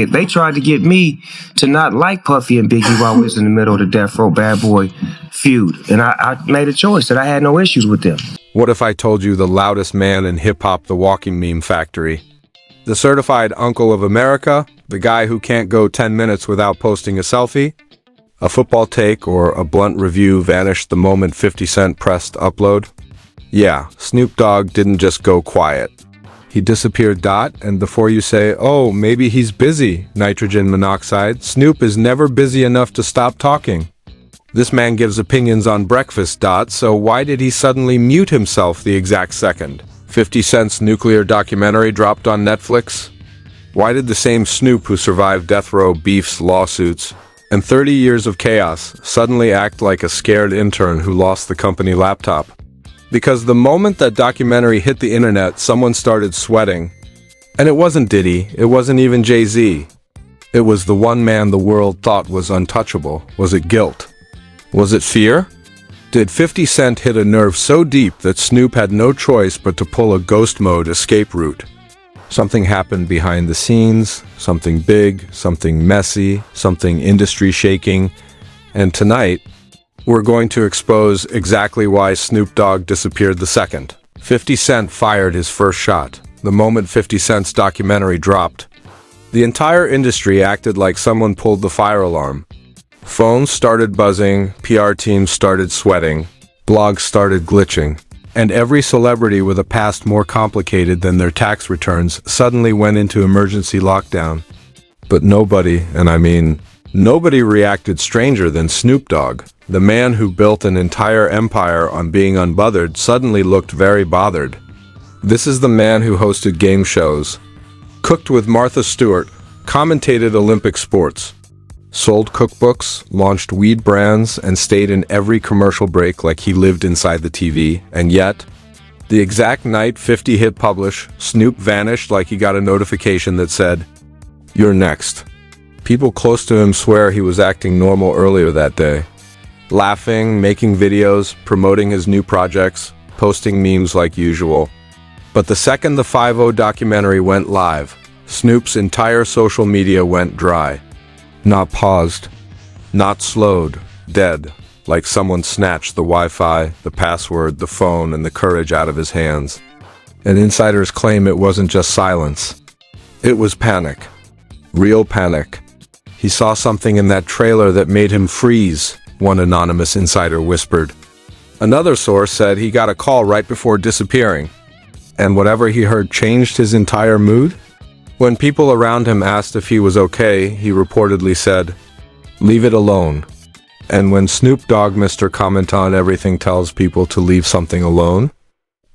They tried to get me to not like Puffy and Biggie while we was in the middle of the Death Row Bad Boy feud. And I made a choice that I had no issues with them. What if I told you the loudest man in hip-hop, the walking meme factory? The certified uncle of America? The guy who can't go 10 minutes without posting a selfie? A football take or a blunt review vanished the moment 50 Cent pressed upload? Yeah, Snoop Dogg didn't just go quiet. He disappeared. And before you say, oh, maybe he's busy, nitrogen monoxide, Snoop is never busy enough to stop talking. This man gives opinions on breakfast. So why did he suddenly mute himself the exact second 50 Cent's nuclear documentary dropped on Netflix? Why did the same Snoop who survived death row beefs, lawsuits, and 30 years of chaos suddenly act like a scared intern who lost the company laptop? Because the moment that documentary hit the internet, someone started sweating. And it wasn't Diddy, it wasn't even Jay-Z. It was the one man the world thought was untouchable. Was it guilt? Was it fear? Did 50 Cent hit a nerve so deep that Snoop had no choice but to pull a ghost mode escape route? Something happened behind the scenes, something big, something messy, something industry shaking, and tonight, we're going to expose exactly why Snoop Dogg disappeared the second 50 Cent fired his first shot. The moment 50 Cent's documentary dropped, the entire industry acted like someone pulled the fire alarm. Phones started buzzing, PR teams started sweating, blogs started glitching, and every celebrity with a past more complicated than their tax returns suddenly went into emergency lockdown. But nobody, and I mean nobody, reacted stranger than Snoop Dogg. The man who built an entire empire on being unbothered suddenly looked very bothered. This is the man who hosted game shows, cooked with Martha Stewart, commentated Olympic sports, sold cookbooks, launched weed brands, and stayed in every commercial break like he lived inside the TV. And yet, the exact night 50 hit publish, Snoop vanished like he got a notification that said, "You're next." People close to him swear he was acting normal earlier that day. Laughing, making videos, promoting his new projects, posting memes like usual. But the second the 50 documentary went live, Snoop's entire social media went dry. Not paused, not slowed, dead, like someone snatched the Wi-Fi, the password, the phone, and the courage out of his hands. And insiders claim it wasn't just silence. It was panic. Real panic. He saw something in that trailer that made him freeze, one anonymous insider whispered. Another source said he got a call right before disappearing, and whatever he heard changed his entire mood. When people around him asked if he was okay, he reportedly said, "Leave it alone." And when Snoop Dogg Mr. Comment on Everything tells people to leave something alone,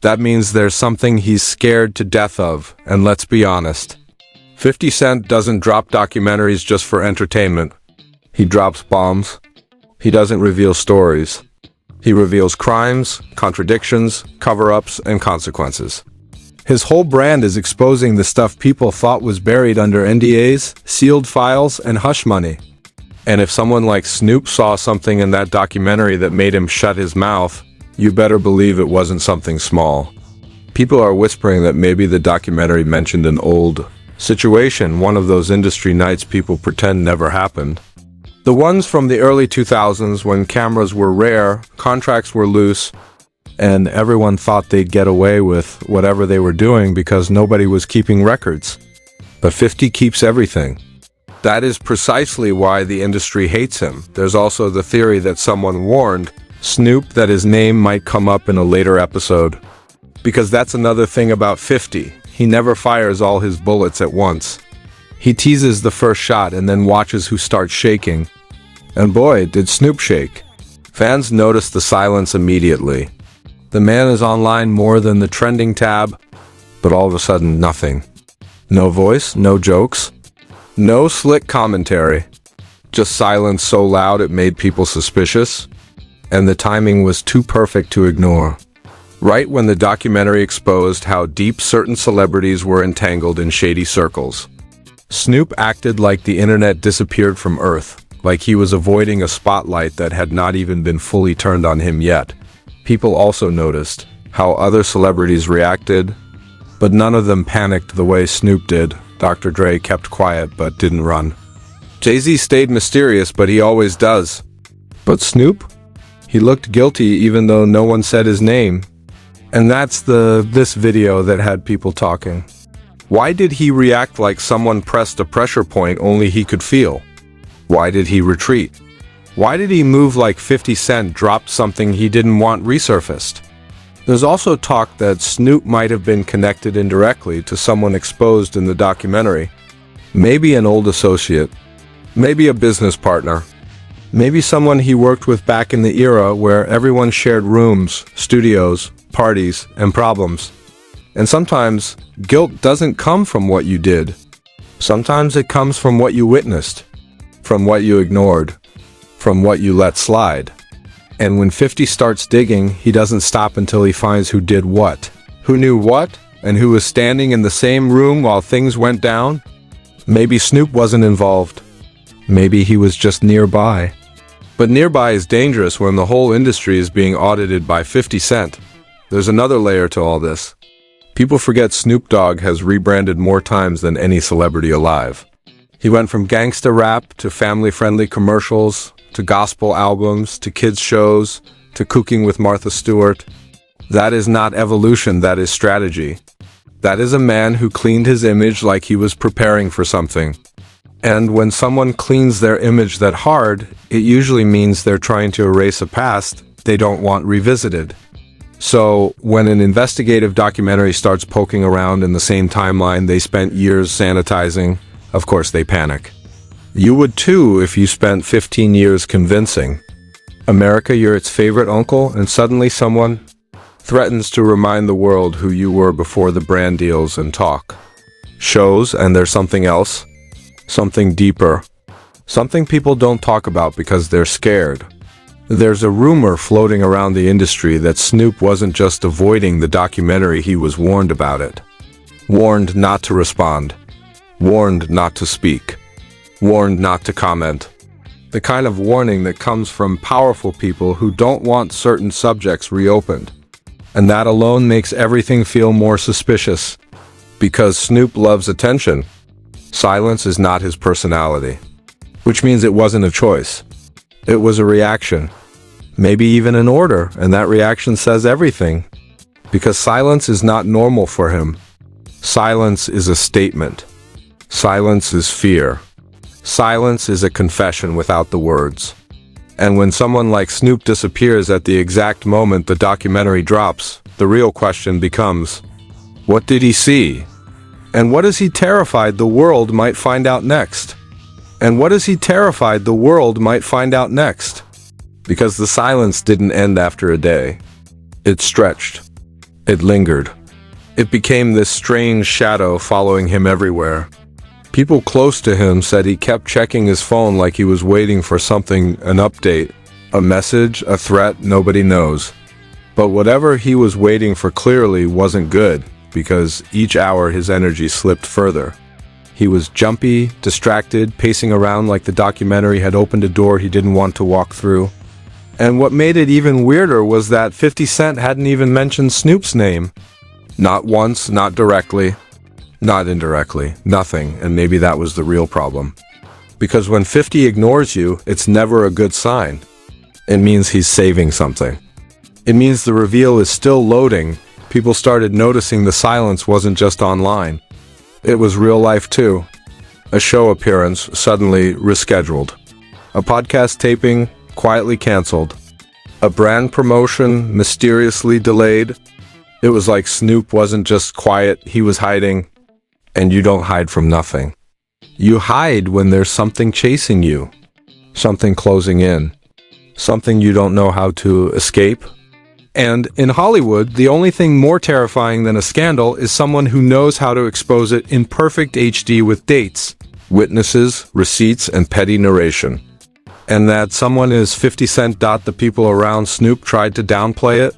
that means there's something he's scared to death of. And let's be honest, 50 Cent doesn't drop documentaries just for entertainment. He drops bombs. He doesn't reveal stories. He reveals crimes, contradictions, cover-ups, and consequences. His whole brand is exposing the stuff people thought was buried under NDAs, sealed files, and hush money. And if someone like Snoop saw something in that documentary that made him shut his mouth, you better believe it wasn't something small. People are whispering that maybe the documentary mentioned an old situation, one of those industry nights people pretend never happened. The ones from the early 2000s when cameras were rare, contracts were loose, and everyone thought they'd get away with whatever they were doing because nobody was keeping records. But 50 keeps everything. That is precisely why the industry hates him. There's also the theory that someone warned Snoop that his name might come up in a later episode. Because that's another thing about 50. He never fires all his bullets at once. He teases the first shot and then watches who starts shaking. And boy, did Snoop shake. Fans noticed the silence immediately. The man is online more than the trending tab, but all of a sudden nothing. No voice, no jokes, no slick commentary. Just silence so loud it made people suspicious, and the timing was too perfect to ignore. Right when the documentary exposed how deep certain celebrities were entangled in shady circles. Snoop acted like the internet disappeared from Earth, like he was avoiding a spotlight that had not even been fully turned on him yet. People also noticed how other celebrities reacted, but none of them panicked the way Snoop did. Dr. Dre kept quiet but didn't run. Jay-Z stayed mysterious, but he always does. But Snoop? He looked guilty even though no one said his name. And that's this video that had people talking. Why did he react like someone pressed a pressure point only he could feel? Why did he retreat? Why did he move like 50 Cent dropped something he didn't want resurfaced? There's also talk that Snoop might have been connected indirectly to someone exposed in the documentary. Maybe an old associate. Maybe a business partner. Maybe someone he worked with back in the era where everyone shared rooms, studios, parties, and problems. And sometimes, guilt doesn't come from what you did. Sometimes it comes from what you witnessed, from what you ignored, from what you let slide. And when 50 starts digging, he doesn't stop until he finds who did what, who knew what, and who was standing in the same room while things went down. Maybe Snoop wasn't involved. Maybe he was just nearby. But nearby is dangerous when the whole industry is being audited by 50 Cent. There's another layer to all this. People forget Snoop Dogg has rebranded more times than any celebrity alive. He went from gangsta rap to family-friendly commercials, to gospel albums, to kids' shows, to Cooking with Martha Stewart. That is not evolution, that is strategy. That is a man who cleaned his image like he was preparing for something. And when someone cleans their image that hard, it usually means they're trying to erase a past they don't want revisited. So, when an investigative documentary starts poking around in the same timeline they spent years sanitizing, of course they panic. You would too if you spent 15 years convincing America you're its favorite uncle, and suddenly someone threatens to remind the world who you were before the brand deals and talk shows, and there's something else, something deeper, something people don't talk about because they're scared. There's a rumor floating around the industry that Snoop wasn't just avoiding the documentary, he was warned about it. Warned not to respond. Warned not to speak. Warned not to comment. The kind of warning that comes from powerful people who don't want certain subjects reopened. And that alone makes everything feel more suspicious. Because Snoop loves attention. Silence is not his personality. Which means it wasn't a choice. It was a reaction. Maybe even an order, and that reaction says everything. Because silence is not normal for him. Silence is a statement. Silence is fear. Silence is a confession without the words. And when someone like Snoop disappears at the exact moment the documentary drops, the real question becomes, what did he see? And what is he terrified the world might find out next? And what is he terrified the world might find out next? Because the silence didn't end after a day. It stretched. It lingered. It became this strange shadow following him everywhere. People close to him said he kept checking his phone like he was waiting for something, an update, a message, a threat, nobody knows. But whatever he was waiting for clearly wasn't good, because each hour his energy slipped further. He was jumpy, distracted, pacing around like the documentary had opened a door he didn't want to walk through. And what made it even weirder was that 50 Cent hadn't even mentioned Snoop's name. Not once, not directly. Not indirectly, nothing, and maybe that was the real problem. Because when 50 ignores you, it's never a good sign. It means he's saving something. It means the reveal is still loading. People started noticing the silence wasn't just online. It was real life too. A show appearance suddenly rescheduled. A podcast taping quietly canceled. A brand promotion mysteriously delayed. It was like Snoop wasn't just quiet, he was hiding. And you don't hide from nothing. You hide when there's something chasing you. Something closing in. Something you don't know how to escape. And in Hollywood, the only thing more terrifying than a scandal is someone who knows how to expose it in perfect HD with dates, witnesses, receipts, and petty narration. And that someone is 50 Cent. The people around Snoop tried to downplay it,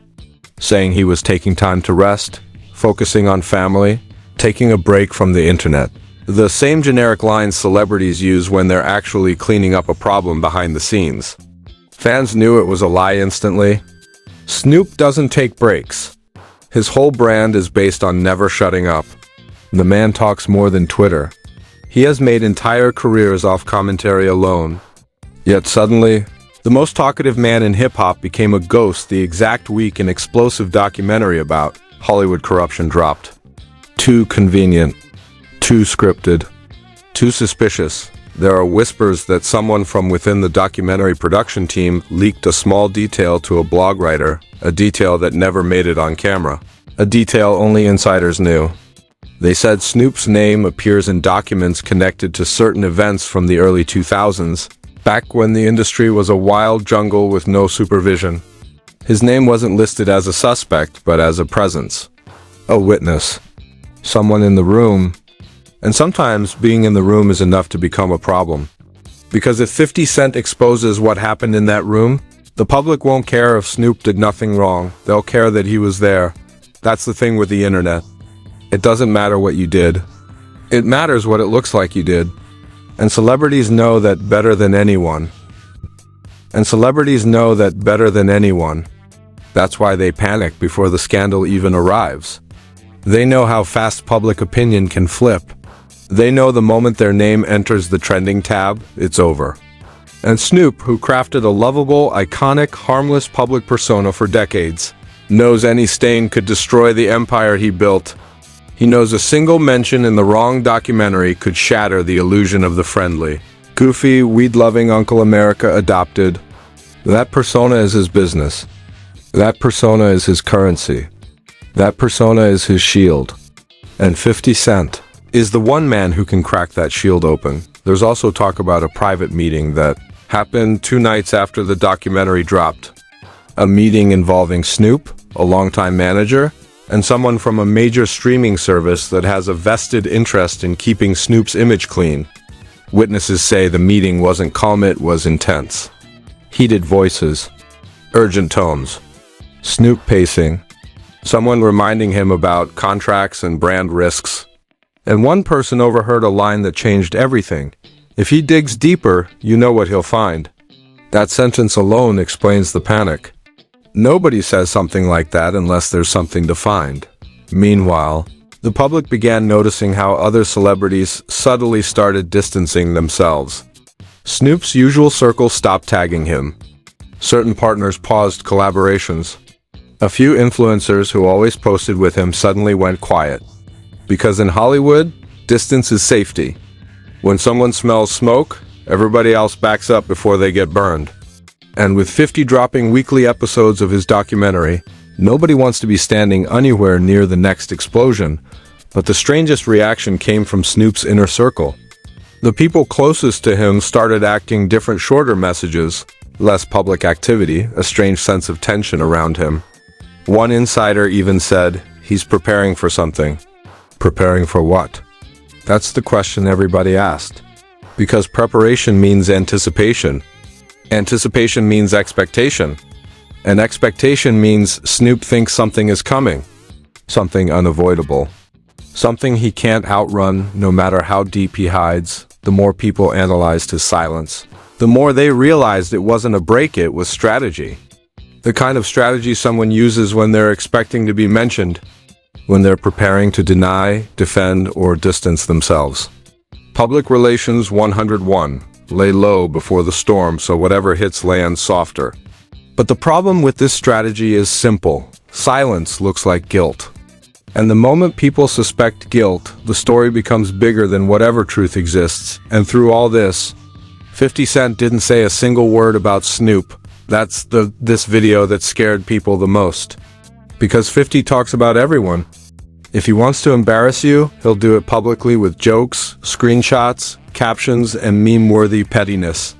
saying he was taking time to rest, focusing on family, taking a break from the internet. The same generic lines celebrities use when they're actually cleaning up a problem behind the scenes. Fans knew it was a lie instantly. Snoop doesn't take breaks. His whole brand is based on never shutting up. The man talks more than Twitter. He has made entire careers off commentary alone. Yet suddenly, the most talkative man in hip-hop became a ghost the exact week an explosive documentary about Hollywood corruption dropped. Too convenient. Too scripted. Too suspicious. There are whispers that someone from within the documentary production team leaked a small detail to a blog writer, a detail that never made it on camera. A detail only insiders knew. They said Snoop's name appears in documents connected to certain events from the early 2000s, back when the industry was a wild jungle with no supervision. His name wasn't listed as a suspect, but as a presence. A witness. Someone in the room. And sometimes being in the room is enough to become a problem. Because if 50 Cent exposes what happened in that room, the public won't care if Snoop did nothing wrong. They'll care that he was there. That's the thing with the internet. It doesn't matter what you did. It matters what it looks like you did. And celebrities know that better than anyone. That's why they panic before the scandal even arrives. They know how fast public opinion can flip. They know the moment their name enters the trending tab, it's over. And Snoop, who crafted a lovable, iconic, harmless public persona for decades, knows any stain could destroy the empire he built. He knows a single mention in the wrong documentary could shatter the illusion of the friendly, goofy, weed-loving Uncle America adopted. That persona is his business. That persona is his currency. That persona is his shield. And 50 Cent is the one man who can crack that shield open. There's also talk about a private meeting that happened 2 nights after the documentary dropped. A meeting involving Snoop, a longtime manager, and someone from a major streaming service that has a vested interest in keeping Snoop's image clean. Witnesses say the meeting wasn't calm, it was intense. Heated voices, urgent tones, Snoop pacing, someone reminding him about contracts and brand risks. And one person overheard a line that changed everything. If he digs deeper, you know what he'll find. That sentence alone explains the panic. Nobody says something like that unless there's something to find. Meanwhile, the public began noticing how other celebrities subtly started distancing themselves. Snoop's usual circle stopped tagging him. Certain partners paused collaborations. A few influencers who always posted with him suddenly went quiet. Because in Hollywood, distance is safety. When someone smells smoke, everybody else backs up before they get burned. And with 50 dropping weekly episodes of his documentary, nobody wants to be standing anywhere near the next explosion. But the strangest reaction came from Snoop's inner circle. The people closest to him started acting different, shorter messages, less public activity, a strange sense of tension around him. One insider even said, he's preparing for something. Preparing for what? That's the question everybody asked. Because preparation means anticipation. Anticipation means expectation. And expectation means Snoop thinks something is coming. Something unavoidable. Something he can't outrun no matter how deep he hides. The more people analyzed his silence, the more they realized it wasn't a break, it was strategy. The kind of strategy someone uses when they're expecting to be mentioned, when they're preparing to deny, defend, or distance themselves. Public Relations 101. Lay low before the storm so whatever hits lands softer. But the problem with this strategy is simple. Silence looks like guilt. And the moment people suspect guilt, the story becomes bigger than whatever truth exists. And through all this, 50 Cent didn't say a single word about Snoop. That's this video that scared people the most. Because 50 talks about everyone. If he wants to embarrass you, he'll do it publicly with jokes, screenshots, captions, and meme-worthy pettiness.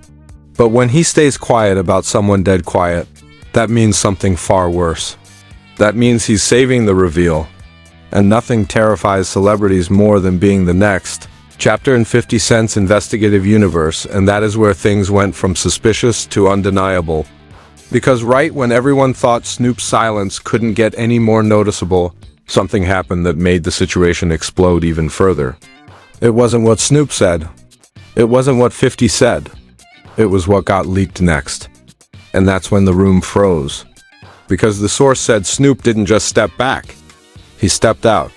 But when he stays quiet about someone dead quiet, that means something far worse. That means he's saving the reveal. And nothing terrifies celebrities more than being the next chapter in 50 Cent's investigative universe, and that is where things went from suspicious to undeniable. Because right when everyone thought Snoop's silence couldn't get any more noticeable, something happened that made the situation explode even further. It wasn't what Snoop said. It wasn't what 50 said. It was what got leaked next. And that's when the room froze. Because the source said Snoop didn't just step back. He stepped out.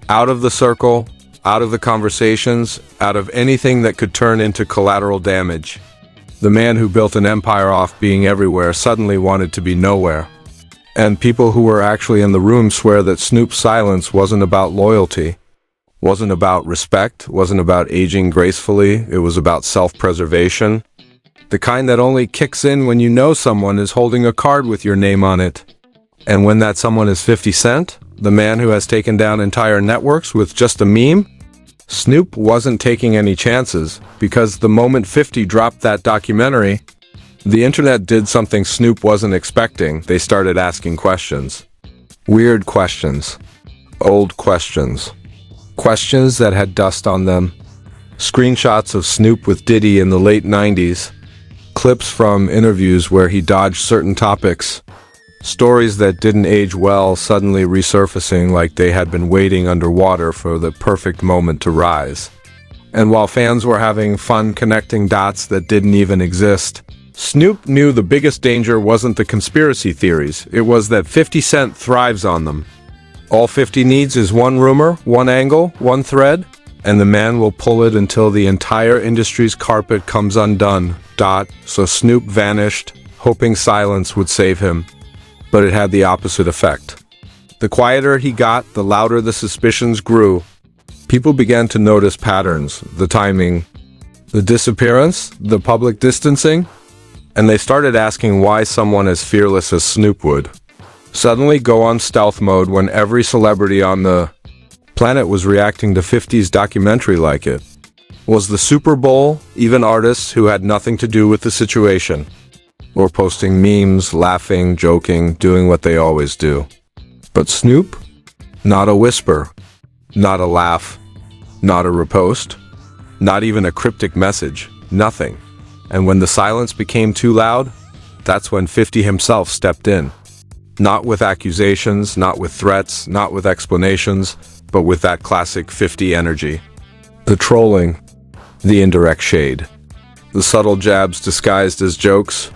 Out of the circle, out of the conversations, out of anything that could turn into collateral damage. The man who built an empire off being everywhere suddenly wanted to be nowhere. And people who were actually in the room swear that Snoop's silence wasn't about loyalty, wasn't about respect, wasn't about aging gracefully, it was about self-preservation. The kind that only kicks in when you know someone is holding a card with your name on it. And when that someone is 50 Cent, the man who has taken down entire networks with just a meme, Snoop wasn't taking any chances, because the moment 50 dropped that documentary, the internet did something Snoop wasn't expecting. They started asking questions. Weird questions. Old questions. Questions that had dust on them. Screenshots of Snoop with Diddy in the late 90s. Clips from interviews where he dodged certain topics. Stories that didn't age well suddenly resurfacing like they had been waiting underwater for the perfect moment to rise. And while fans were having fun connecting dots that didn't even exist, Snoop knew the biggest danger wasn't the conspiracy theories, it was that 50 Cent thrives on them. All 50 needs is one rumor, one angle, one thread, and the man will pull it until the entire industry's carpet comes undone. So Snoop vanished, hoping silence would save him. But it had the opposite effect. The quieter he got, the louder the suspicions grew. People began to notice patterns, the timing, the disappearance, the public distancing, and they started asking why someone as fearless as Snoop would suddenly go on stealth mode when every celebrity on the planet was reacting to 50's documentary like it. Was the Super Bowl, even artists who had nothing to do with the situation, or posting memes, laughing, joking, doing what they always do. But Snoop? Not a whisper, not a laugh, not a repost, not even a cryptic message, nothing. And when the silence became too loud, that's when 50 himself stepped in. Not with accusations, not with threats, not with explanations, but with that classic 50 energy. The trolling, the indirect shade, the subtle jabs disguised as jokes.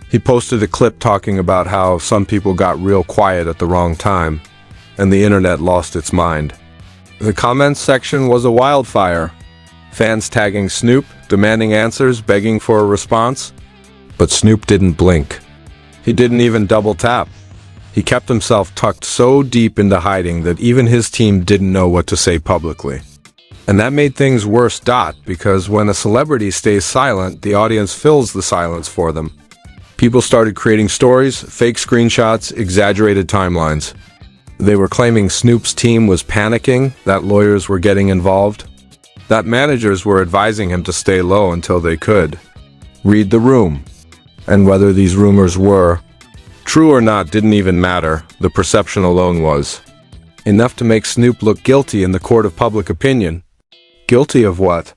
He posted a clip talking about how some people got real quiet at the wrong time, and the internet lost its mind. The comments section was a wildfire. Fans tagging Snoop, demanding answers, begging for a response. But Snoop didn't blink. He didn't even double tap. He kept himself tucked so deep into hiding that even his team didn't know what to say publicly. And that made things worse, because when a celebrity stays silent, the audience fills the silence for them. People started creating stories, fake screenshots, exaggerated timelines. They were claiming Snoop's team was panicking, that lawyers were getting involved, that managers were advising him to stay low until they could read the room. And whether these rumors were true or not didn't even matter, the perception alone was enough to make Snoop look guilty in the court of public opinion. Guilty of what?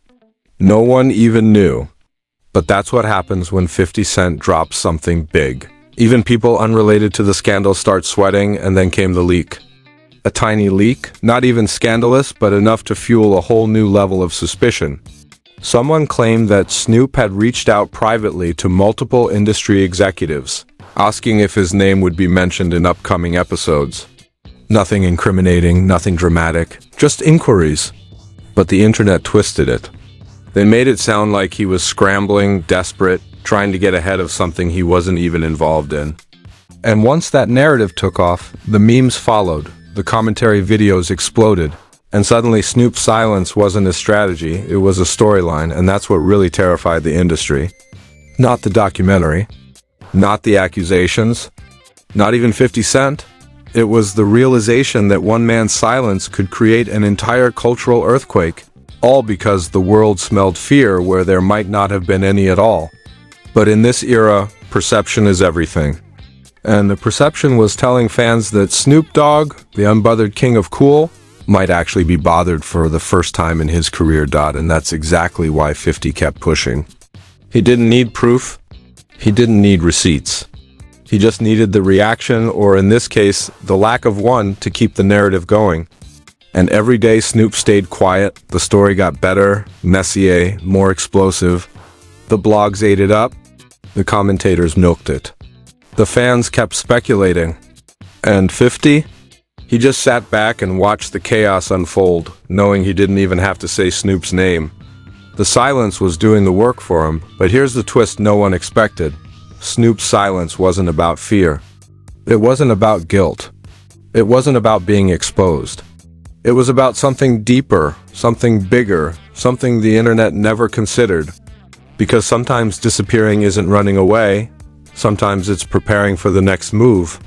No one even knew. But that's what happens when 50 Cent drops something big. Even people unrelated to the scandal start sweating, and then came the leak. A tiny leak, not even scandalous, but enough to fuel a whole new level of suspicion. Someone claimed that Snoop had reached out privately to multiple industry executives, asking if his name would be mentioned in upcoming episodes. Nothing incriminating, nothing dramatic, just inquiries. But the internet twisted it. They made it sound like he was scrambling, desperate, trying to get ahead of something he wasn't even involved in. And once that narrative took off, the memes followed, the commentary videos exploded, and suddenly Snoop's silence wasn't a strategy, it was a storyline, and that's what really terrified the industry. Not the documentary, not the accusations, not even 50 Cent. It was the realization that one man's silence could create an entire cultural earthquake, all because the world smelled fear where there might not have been any at all. But in this era, perception is everything. And the perception was telling fans that Snoop Dogg, the unbothered king of cool, might actually be bothered for the first time in his career. And that's exactly why 50 kept pushing. He didn't need proof. He didn't need receipts. He just needed the reaction, or in this case, the lack of one, to keep the narrative going. And every day Snoop stayed quiet, the story got better, messier, more explosive. The blogs ate it up. The commentators milked it. The fans kept speculating. And 50? He just sat back and watched the chaos unfold, knowing he didn't even have to say Snoop's name. The silence was doing the work for him, but here's the twist no one expected. Snoop's silence wasn't about fear. It wasn't about guilt. It wasn't about being exposed. It was about something deeper, something bigger, something the internet never considered. Because sometimes disappearing isn't running away, sometimes it's preparing for the next move.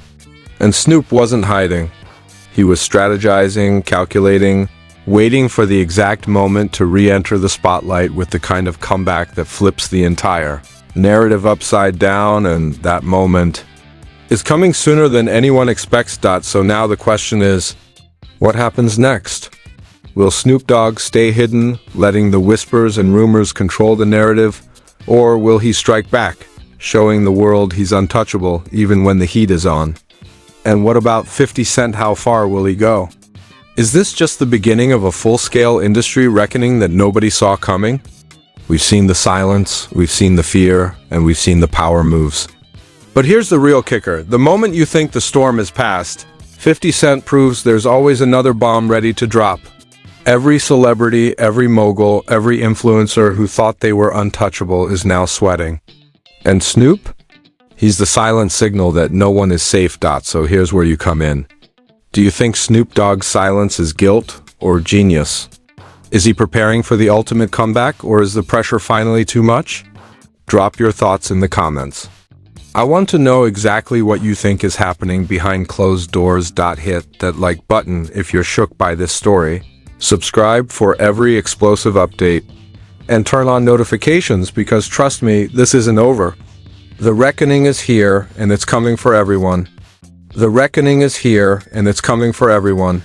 And Snoop wasn't hiding. He was strategizing, calculating, waiting for the exact moment to re-enter the spotlight with the kind of comeback that flips the entire narrative upside down, and that moment is coming sooner than anyone expects. So now the question is, what happens next? Will Snoop Dogg stay hidden, letting the whispers and rumors control the narrative, or will he strike back, showing the world he's untouchable even when the heat is on? And what about 50 Cent? How far will he go? Is this just the beginning of a full-scale industry reckoning that nobody saw coming? We've seen the silence, we've seen the fear, and we've seen the power moves. But here's the real kicker. The moment you think the storm is past, 50 Cent proves there's always another bomb ready to drop. Every celebrity, every mogul, every influencer who thought they were untouchable is now sweating. And Snoop? He's the silent signal that no one is safe. So here's where you come in. Do you think Snoop Dogg's silence is guilt or genius? Is he preparing for the ultimate comeback, or is the pressure finally too much? Drop your thoughts in the comments. I want to know exactly what you think is happening behind closed doors. Hit that like button if you're shook by this story. Subscribe for every explosive update. And turn on notifications, because trust me, this isn't over. The reckoning is here, and it's coming for everyone. The reckoning is here, and it's coming for everyone.